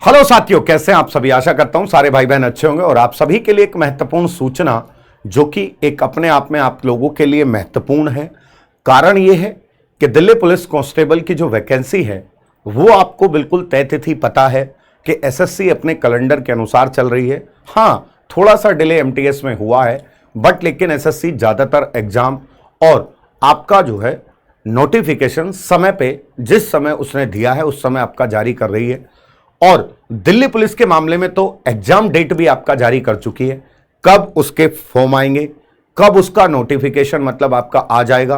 Hello साथियों, कैसे हैं आप सभी। आशा करता हूं सारे भाई बहन अच्छे होंगे। और आप सभी के लिए एक महत्वपूर्ण सूचना, जो कि एक अपने आप में आप लोगों के लिए महत्वपूर्ण है। कारण यह है कि दिल्ली पुलिस कांस्टेबल की जो वैकेंसी है वो आपको बिल्कुल तय तिथि पता है कि एसएससी अपने कैलेंडर के अनुसार चल रही है। हाँ, थोड़ा सा डिले एमटीएस में हुआ है, बट लेकिन एसएससी ज़्यादातर एग्जाम और आपका जो है नोटिफिकेशन समय पे, जिस समय उसने दिया है उस समय आपका जारी कर रही है। और दिल्ली पुलिस के मामले में तो एग्जाम डेट भी आपका जारी कर चुकी है। कब उसके फॉर्म आएंगे, कब उसका नोटिफिकेशन मतलब आपका आ जाएगा,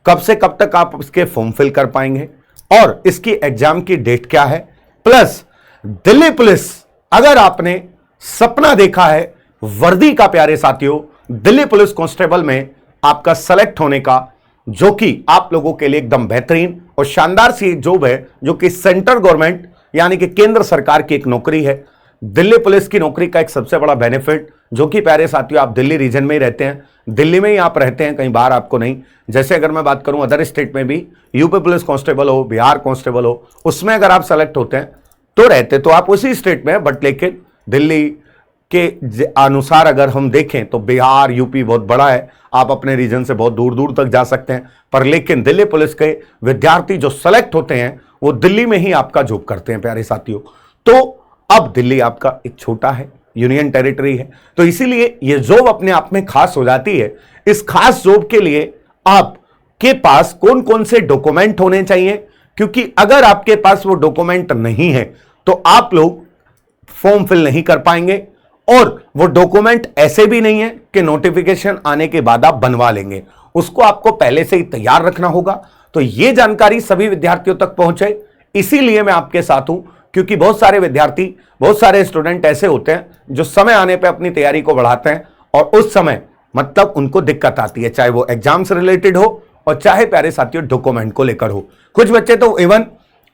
कब से कब तक आप इसके फॉर्म फिल कर पाएंगे और इसकी एग्जाम की डेट क्या है। प्लस दिल्ली पुलिस, अगर आपने सपना देखा है वर्दी का प्यारे साथियों, दिल्ली पुलिस कांस्टेबल में आपका सेलेक्ट होने का, जो कि आप लोगों के लिए एकदम बेहतरीन और शानदार सी जॉब है, जो कि सेंट्रल गवर्नमेंट यानी कि केंद्र सरकार की एक नौकरी है। दिल्ली पुलिस की नौकरी का एक सबसे बड़ा बेनिफिट, जो कि प्यारे साथियों आप दिल्ली रीजन में ही रहते हैं, दिल्ली में ही आप रहते हैं, कहीं बाहर आपको नहीं। जैसे अगर मैं बात करूं अदर स्टेट में भी, यूपी पुलिस कांस्टेबल हो, बिहार कांस्टेबल हो, उसमें अगर आप सेलेक्ट होते हैं तो रहते तो आप उसी स्टेट में, बट लेकिन दिल्ली के अनुसार अगर हम देखें तो बिहार यूपी बहुत बड़ा है, आप अपने रीजन से बहुत दूर दूर तक जा सकते हैं। पर लेकिन दिल्ली पुलिस के विद्यार्थी जो सेलेक्ट होते हैं वो दिल्ली में ही आपका जॉब करते हैं प्यारे साथियों। तो अब दिल्ली आपका एक छोटा है, यूनियन टेरिटरी है, तो इसीलिए ये जॉब अपने आप में खास हो जाती है। इस खास जॉब के लिए आपके पास कौन कौन से डॉक्यूमेंट होने चाहिए, क्योंकि अगर आपके पास वो डॉक्यूमेंट नहीं है तो आप लोग फॉर्म फिल नहीं कर पाएंगे। और वो डॉक्यूमेंट ऐसे भी नहीं है कि नोटिफिकेशन आने के बाद आप बनवा लेंगे, उसको आपको पहले से ही तैयार रखना होगा। तो ये जानकारी सभी विद्यार्थियों तक पहुंचे, इसीलिए मैं आपके साथ हूं, क्योंकि बहुत सारे विद्यार्थी, बहुत सारे स्टूडेंट ऐसे होते हैं जो समय आने पे अपनी तैयारी को बढ़ाते हैं और उस समय मतलब उनको दिक्कत आती है, चाहे वो एग्जाम से रिलेटेड हो और चाहे प्यारे साथियों डॉक्यूमेंट को लेकर हो। कुछ बच्चे तो इवन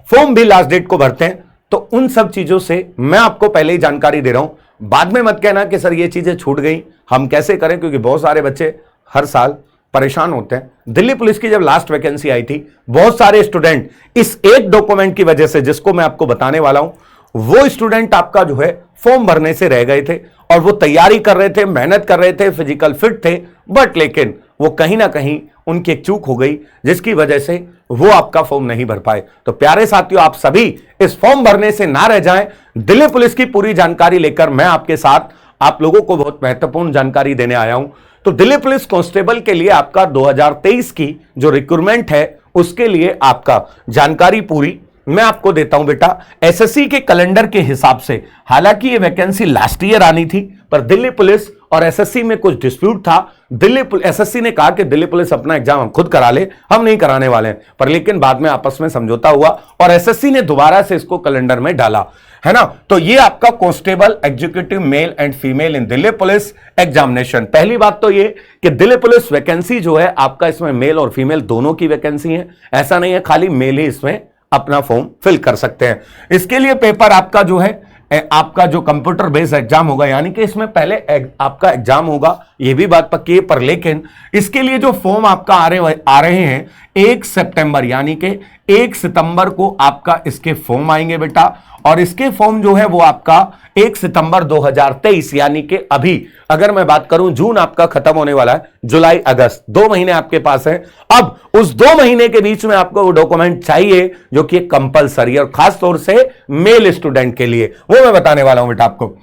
फॉर्म भी लास्ट डेट को भरते हैं। तो उन सब चीजों से मैं आपको पहले ही जानकारी दे रहा हूं, बाद में मत कहना कि सर ये चीजें छूट गई, हम कैसे करें, क्योंकि बहुत सारे बच्चे हर साल परेशान होते हैं। दिल्ली पुलिस की जब लास्ट वैकेंसी आई थी, बहुत सारे स्टूडेंट इस एक डॉक्यूमेंट की वजह से, जिसको मैं आपको बताने वाला हूं, वो स्टूडेंट आपका जो है फॉर्म भरने से रह गए थे। और वो तैयारी कर रहे थे, मेहनत कर रहे थे, फिजिकल फिट थे, बट लेकिन वो कहीं ना कहीं उनकी एक चूक हो गई, जिसकी वजह से वो आपका फॉर्म नहीं भर पाए। तो प्यारे साथियों, आप सभी इस फॉर्म भरने से ना रह जाएं। दिल्ली पुलिस की पूरी जानकारी लेकर मैं आपके साथ आप लोगों को बहुत महत्वपूर्ण जानकारी देने आया हूं। तो दिल्ली पुलिस कांस्टेबल के लिए आपका 2023 की जो रिक्रूटमेंट है, उसके लिए आपका जानकारी पूरी मैं आपको देता हूं बेटा। एसएससी के कैलेंडर के हिसाब से, हालांकि ये वैकेंसी लास्ट ईयर आनी थी, पर दिल्ली पुलिस और एसएससी में कुछ डिस्प्यूट था। एसएससी ने कहा कि दिल्ली पुलिस अपना एग्जाम हम खुद करा ले, हम नहीं कराने वाले हैं। पर लेकिन बाद में आपस में समझौता हुआ और एसएससी ने दोबारा से इसको कैलेंडर में डाला, है ना। तो ये आपका constable executive male and female in Delhi police examination. पहली बात तो ये कि दिल्ली पुलिस वैकेंसी जो है आपका, इसमें मेल और फीमेल दोनों की वैकेंसी है। ऐसा नहीं है खाली मेल ही इसमें अपना फॉर्म फिल कर सकते हैं। इसके लिए पेपर आपका जो है, आपका जो कंप्यूटर बेस्ड एग्जाम होगा, यानी कि इसमें पहले आपका एग्जाम होगा, ये भी बात पक्की है। पर लेकिन इसके लिए जो फॉर्म आपका आ रहे हैं 1 सितंबर, यानी कि 1 सितंबर को आपका इसके फॉर्म आएंगे बेटा। और इसके फॉर्म जो है वो आपका 1 सितंबर 2023, यानी कि अभी अगर मैं बात करूं, जून आपका खत्म होने वाला है, जुलाई अगस्त 2 महीने आपके पास है। अब उस 2 महीने के बीच में आपको वो डॉक्यूमेंट चाहिए जो कि कंपलसरी और खास तौर से मेल स्टूडेंट के लिए, वो मैं बताने वाला हूं बेटा आपको।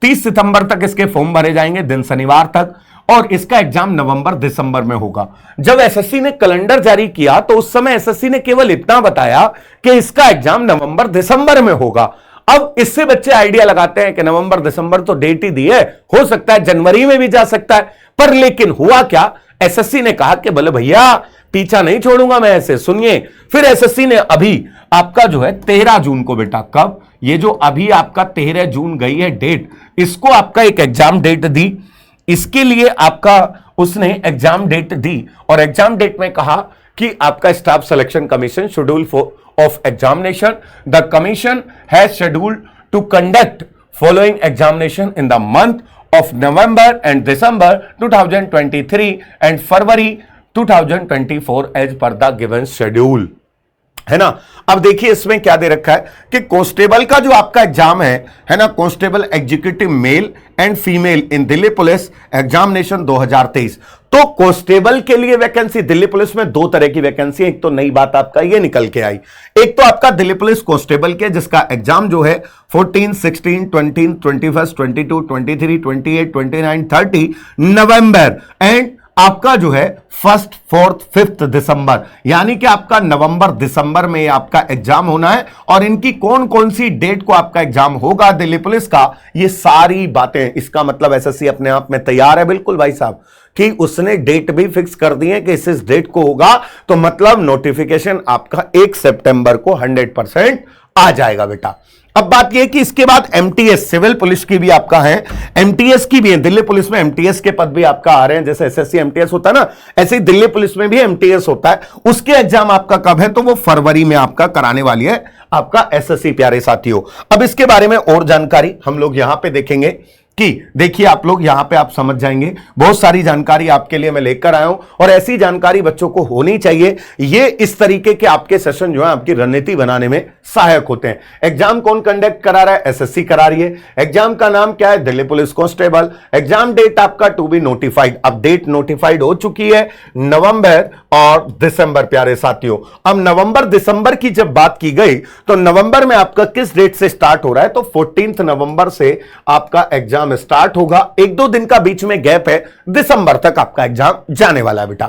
30 सितंबर तक इसके फॉर्म भरे जाएंगे, दिन शनिवार तक, और इसका एग्जाम नवंबर दिसंबर में होगा। जब एसएससी ने कैलेंडर जारी किया तो उस समय एसएससी ने केवल इतना बताया कि इसका एग्जाम नवंबर दिसंबर में होगा। अब इससे बच्चे आइडिया लगाते हैं कि नवंबर दिसंबर तो डेट ही दी है, हो सकता है जनवरी में भी जा सकता है। पर लेकिन हुआ क्या, एसएससी ने कहा कि बोले भैया पीछा नहीं छोड़ूंगा मैं ऐसे, सुनिए। फिर एसएससी ने अभी आपका जो है 13 जून को बेटा, कब, ये जो अभी आपका 13 जून गई है डेट, इसको आपका एक एग्जाम डेट दी। इसके लिए आपका उसने एग्जाम डेट दी और एग्जाम डेट में कहा कि आपका staff selection commission schedule of examination, the commission has scheduled to conduct following examination in the month of November and December 2023 and February 2024 as per the given schedule। है ना। अब देखिए इसमें क्या दे रखा है कि कांस्टेबल का जो आपका एग्जाम है ना, constable executive male and female in Delhi police examination 2023। तो कांस्टेबल के लिए वैकेंसी दिल्ली पुलिस में दो तरह की वैकेंसी है। एक तो नई बात आपका ये निकल के आई, एक तो आपका दिल्ली पुलिस कांस्टेबल के जिसका एग्जाम जो है 14, 16, 20, 21, 22, 23, 28, 29, 30 नवंबर एंड आपका जो है 1, 4, 5 दिसंबर, यानी कि आपका नवंबर दिसंबर में आपका एग्जाम होना है। और इनकी कौन कौन सी डेट को आपका एग्जाम होगा दिल्ली पुलिस का, ये सारी बातें, इसका मतलब एसएससी अपने आप में तैयार है बिल्कुल भाई साहब कि उसने डेट भी फिक्स कर दी है कि इस डेट को होगा। तो मतलब नोटिफिकेशन आपका 1 सितंबर को 100% आ जाएगा बेटा। अब बात यह कि इसके बाद एमटीएस सिविल पुलिस की भी आपका है, एमटीएस की भी है। दिल्ली पुलिस में एमटीएस के पद भी आपका आ रहे हैं, जैसे एसएससी एमटीएस होता है ना, ऐसे ही दिल्ली पुलिस में भी एमटीएस होता है। उसके एग्जाम आपका कब है, तो वो फरवरी में आपका कराने वाली है आपका एसएससी प्यारे साथियों। अब इसके बारे में और जानकारी हम लोग यहां पे देखेंगे कि देखिए आप लोग यहां पे आप समझ जाएंगे, बहुत सारी जानकारी आपके लिए मैं लेकर आया हूं और ऐसी जानकारी बच्चों को होनी चाहिए। ये इस तरीके के आपके सेशन जो है आपकी रणनीति बनाने में सहायक होते हैं। एग्जाम कौन कंडक्ट करा रहा है, एसएससी करा रही है। एग्जाम का नाम क्या है, Delhi police constable. Exam date आपका टू बी नोटिफाइड, अब डेट नोटिफाइड हो चुकी है, नवंबर और दिसंबर प्यारे साथियों। अब नवंबर दिसंबर की जब बात की गई तो नवंबर में आपका किस डेट से स्टार्ट हो रहा है, तो 14 नवंबर से आपका एग्जाम स्टार्ट होगा। 1-2 दिन का बीच में गैप है, दिसंबर तक आपका एग्जाम जाने वाला है बेटा।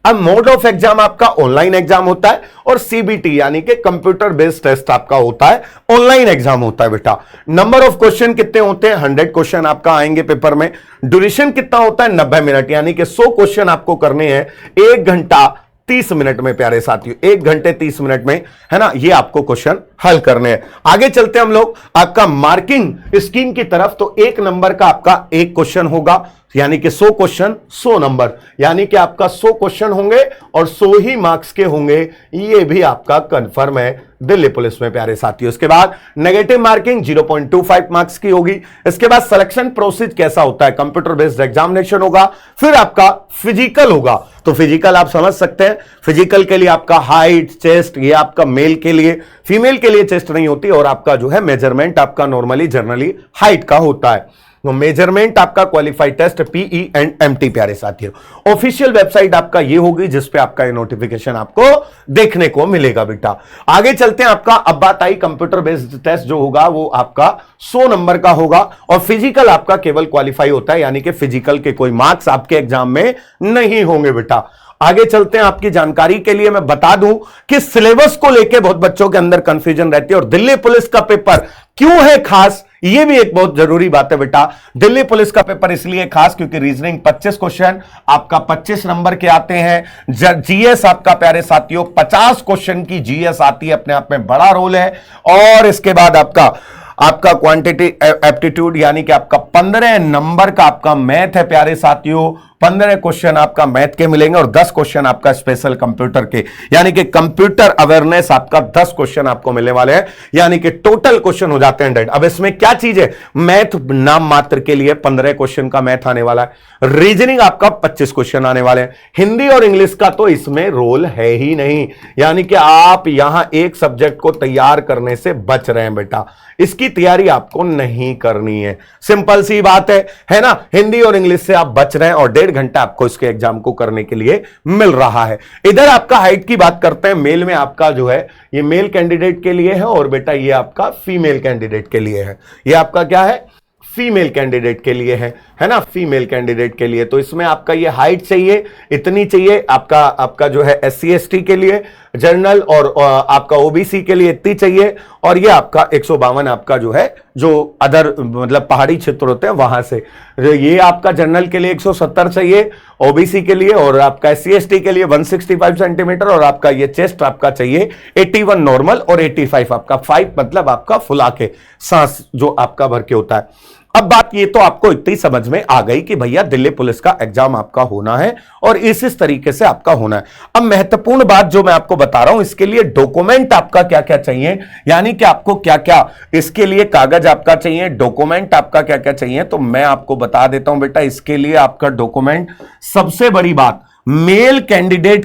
अब मोड ऑफ एग्जाम आपका ऑनलाइन एग्जाम होता है और सीबीटी यानी कि कंप्यूटर बेस्ड टेस्ट आपका होता है, ऑनलाइन एग्जाम होता है बेटा। नंबर ऑफ क्वेश्चन कितने होते हैं, 100 क्वेश्चन आपका आएंगे पेपर में। ड्यूरेशन कितना होता है, 90 मिनट, यानी कि 100 क्वेश्चन आपको करने हैं 1 घंटा 30 मिनट में प्यारे साथियों, 1 घंटे 30 मिनट में, है ना, ये आपको क्वेश्चन हल करने हैं। आगे चलते हम लोग आपका मार्किंग स्कीम की तरफ। तो 1 नंबर का आपका 1 क्वेश्चन होगा, यानी कि 100 क्वेश्चन 100 नंबर, यानी कि आपका 100 क्वेश्चन होंगे और 100 ही मार्क्स के होंगे, ये भी आपका कंफर्म है दिल्ली पुलिस में प्यारे साथियों। इसके बाद नेगेटिव मार्किंग 0.25 मार्क्स की होगी। इसके बाद सिलेक्शन प्रोसेस कैसा होता है, कंप्यूटर बेस्ड एग्जामिनेशन होगा, फिर आपका फिजिकल होगा। तो फिजिकल आप समझ सकते हैं, फिजिकल के लिए आपका हाइट, चेस्ट, ये आपका मेल के लिए, फीमेल के लिए चेस्ट नहीं होती, और आपका जो है मेजरमेंट आपका नॉर्मली जनरली हाइट का होता है। तो मेजरमेंट आपका qualified test PE and MT प्यारे साथियों। ऑफिशियल वेबसाइट आपका ये होगी जिसपे आपका ये नोटिफिकेशन आपको देखने को मिलेगा बेटा। आगे चलते हैं, आपका अब बात आई कंप्यूटर बेस्ड टेस्ट जो होगा वो आपका 100 नंबर का होगा और फिजिकल आपका केवल क्वालिफाई होता है, यानी कि फिजिकल के कोई मार्क्स आपके एग्जाम में नहीं होंगे बेटा। आगे चलते हैं, आपकी जानकारी के लिए मैं बता दूं कि सिलेबस को लेकर बहुत बच्चों के अंदर कंफ्यूजन रहती है और दिल्ली पुलिस का पेपर क्यों है खास, यह भी एक बहुत जरूरी बात है बेटा। दिल्ली पुलिस का पेपर इसलिए खास क्योंकि रीजनिंग 25 क्वेश्चन आपका 25 नंबर के आते हैं। जीएस आपका प्यारे साथियों 50 क्वेश्चन की जीएस आती है, अपने आप में बड़ा रोल है। और इसके बाद आपका क्वांटिटी एप्टीट्यूड यानी कि आपका 15 नंबर का आपका मैथ है प्यारे साथियों। 15 क्वेश्चन आपका मैथ के मिलेंगे और 10 क्वेश्चन आपका स्पेशल कंप्यूटर के, यानी कि कंप्यूटर अवेयरनेस आपका 10 क्वेश्चन आपको मिलने वाले हैं, यानी कि टोटल क्वेश्चन हो जाते हैं 100। अब इसमें क्या चीज है, मैथ नाम मात्र के लिए 15 क्वेश्चन का मैथ आने वाला है, रीजनिंग आपका 25 क्वेश्चन आने वाले हैं, हिंदी और इंग्लिश का तो इसमें रोल है ही नहीं, यानी कि आप यहां एक सब्जेक्ट को तैयार करने से बच रहे हैं बेटा, इसकी तैयारी आपको नहीं करनी है, सिंपल सी बात है ना। हिंदी और इंग्लिश से आप बच रहे हैं और 1.5 घंटा आपको इसके एग्जाम को करने के लिए मिल रहा है। इधर आपका हाइट की बात करते हैं, मेल में आपका जो है ये मेल कैंडिडेट के लिए है और बेटा ये आपका फीमेल कैंडिडेट के लिए है। ये आपका क्या है, फीमेल कैंडिडेट के लिए है ना, फीमेल कैंडिडेट के लिए। तो इसमें आपका ये हाइट चाहिए, इतनी चाहिए, आपका जो है SC ST के लिए, जनरल और आपका OBC के लिए इतनी चाहिए, और ये आपका 152 आपका जो है, जो अदर मतलब पहाड़ी क्षेत्र होते हैं वहां से, ये आपका जनरल के लिए 170 चाहिए, OBC के लिए और आपका SC ST के लिए 165 सेंटीमीटर, और आपका ये चेस्ट आपका चाहिए 81 नॉर्मल और 85 आपका 5 मतलब आपका फुला के सांस जो आपका भर के होता है। अब बात ये तो आपको इतनी समझ में आ गई कि भैया दिल्ली पुलिस का एग्जाम आपका होना है और इस तरीके से आपका होना है। अब महत्वपूर्ण बात जो मैं आपको बता रहा हूं, इसके लिए डॉक्यूमेंट आपका क्या क्या चाहिए, यानी कि आपको क्या क्या इसके लिए कागज आपका चाहिए, डॉक्यूमेंट आपका क्या क्या चाहिए, तो मैं आपको बता देता हूं बेटा। इसके लिए आपका डॉक्यूमेंट सबसे बड़ी बात मेल कैंडिडेट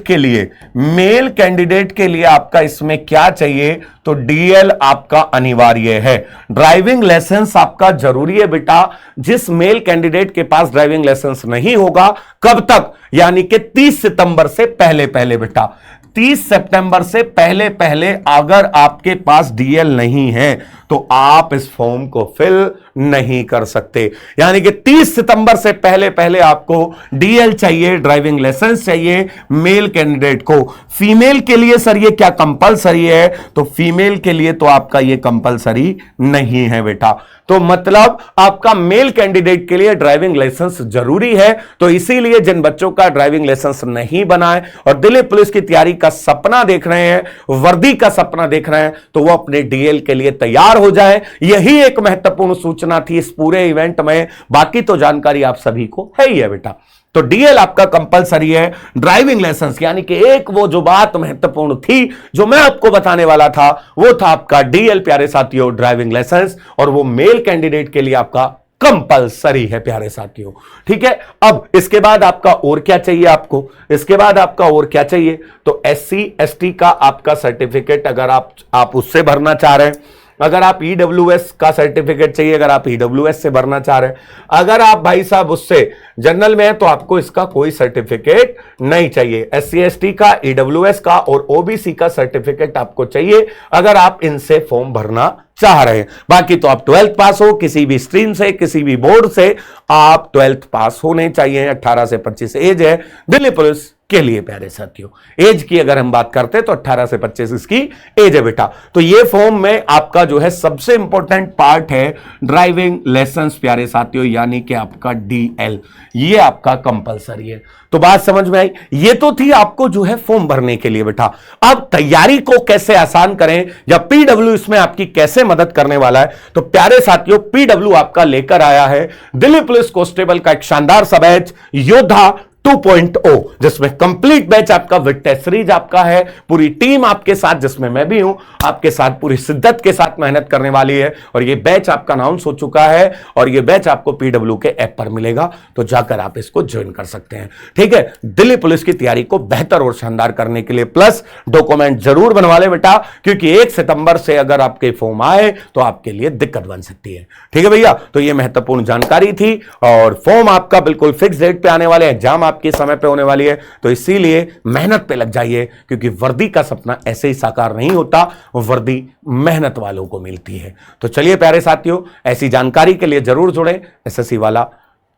के लिए आपका इसमें क्या चाहिए, तो डीएल आपका अनिवार्य है। ड्राइविंग लाइसेंस आपका जरूरी है बेटा। जिस मेल कैंडिडेट के पास ड्राइविंग लाइसेंस नहीं होगा, कब तक, यानी कि 30 सितंबर से पहले पहले बेटा, 30 सितंबर से पहले पहले अगर आपके पास डीएल नहीं है तो आप इस फॉर्म को फिल नहीं कर सकते। यानी कि 30 सितंबर से पहले पहले आपको डीएल चाहिए, ड्राइविंग लाइसेंस चाहिए मेल कैंडिडेट को। फीमेल के लिए सर ये क्या कंपलसरी है, तो फीमेल के लिए तो आपका ये कंपलसरी नहीं है बेटा। तो मतलब आपका मेल कैंडिडेट के लिए ड्राइविंग लाइसेंस जरूरी है। तो इसीलिए जिन बच्चों का ड्राइविंग लाइसेंस नहीं बना है और दिल्ली पुलिस की तैयारी का सपना देख रहे हैं, वर्दी का सपना देख रहे हैं, तो वो अपने डीएल के लिए तैयार हो जाए। यही एक महत्वपूर्ण सूचना थी इस पूरे इवेंट में। बाकी तो जानकारी आप सभी को है ही है बेटा। तो डीएल आपका कंपलसरी है, ड्राइविंग लाइसेंस, यानी कि एक वो जो बात महत्वपूर्ण थी जो मैं आपको बताने वाला था, वो था आपका डीएल प्यारे साथियों, ड्राइविंग लाइसेंस, और वो मेल कैंडिडेट के लिए आपका कंपलसरी है प्यारे साथियों। ठीक है, अब इसके बाद आपका और क्या चाहिए आपको, इसके बाद आपका और क्या चाहिए, तो एससी एसटी का आपका सर्टिफिकेट अगर आप उससे भरना चाह रहे हैं, अगर आप ईडब्ल्यूएस का सर्टिफिकेट चाहिए, अगर आप ईडब्ल्यूएस से भरना चाह रहे हैं, अगर आप भाई साहब उससे जनरल में है तो आपको इसका कोई सर्टिफिकेट नहीं चाहिए। एससी एसटी का, ईडब्ल्यूएस का और ओबीसी का सर्टिफिकेट आपको चाहिए अगर आप इनसे फॉर्म भरना चाह रहे हैं। बाकी तो आप 12th पास हो, किसी भी स्ट्रीम से, किसी भी बोर्ड से आप 12th पास होने चाहिए। 18 से 25 एज है दिल्ली पुलिस के लिए प्यारे साथियों। एज की अगर हम बात करते हैं तो 18 से 25 इसकी एज है बेटा। तो ये फॉर्म में आपका जो है सबसे इंपॉर्टेंट पार्ट है ड्राइविंग लाइसेंस प्यारे साथियों, यानी कि आपका डीएल, ये आपका कंपलसरी है। तो बात समझ में आई। ये तो थी आपको जो है फॉर्म भरने के लिए बेटा। अब तैयारी को कैसे आसान करें या पीडब्ल्यू इसमें आपकी कैसे मदद करने वाला है, तो प्यारे साथियों पीडब्ल्यू आपका लेकर आया है दिल्ली पुलिस कांस्टेबल का एक शानदार सा बैच योद्धा 2.0, जिसमें कंप्लीट बैच आपका विद टेस्ट सीरीज आपका है, पूरी टीम आपके साथ, जिसमें मैं भी हूं आपके साथ, पूरी शिद्दत के साथ मेहनत करने वाली है। और ये बैच आपका अनाउंस हो चुका है और ये बैच आपको पीडब्ल्यू के ऐप पर मिलेगा, तो जाकर आप इसको ज्वाइन कर सकते हैं। ठीक है, दिल्ली पुलिस की तैयारी को बेहतर और शानदार करने के लिए प्लस डॉक्यूमेंट जरूर बनवा ले बेटा, क्योंकि 1 सितंबर से अगर आपके फॉर्म आए तो आपके लिए दिक्कत बन सकती है। ठीक है भैया, तो ये महत्वपूर्ण जानकारी थी। और फॉर्म आपका बिल्कुल फिक्स डेट पे आने वाले, एग्जाम आपके समय पे होने वाली है, तो इसीलिए मेहनत पे लग जाइए, क्योंकि वर्दी का सपना ऐसे ही साकार नहीं होता, वर्दी मेहनत वालों को मिलती है। तो चलिए प्यारे साथियों, ऐसी जानकारी के लिए जरूर जुड़े एसएससी वाला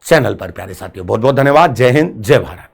चैनल पर प्यारे साथियों। बहुत बहुत धन्यवाद। जय हिंद, जय भारत।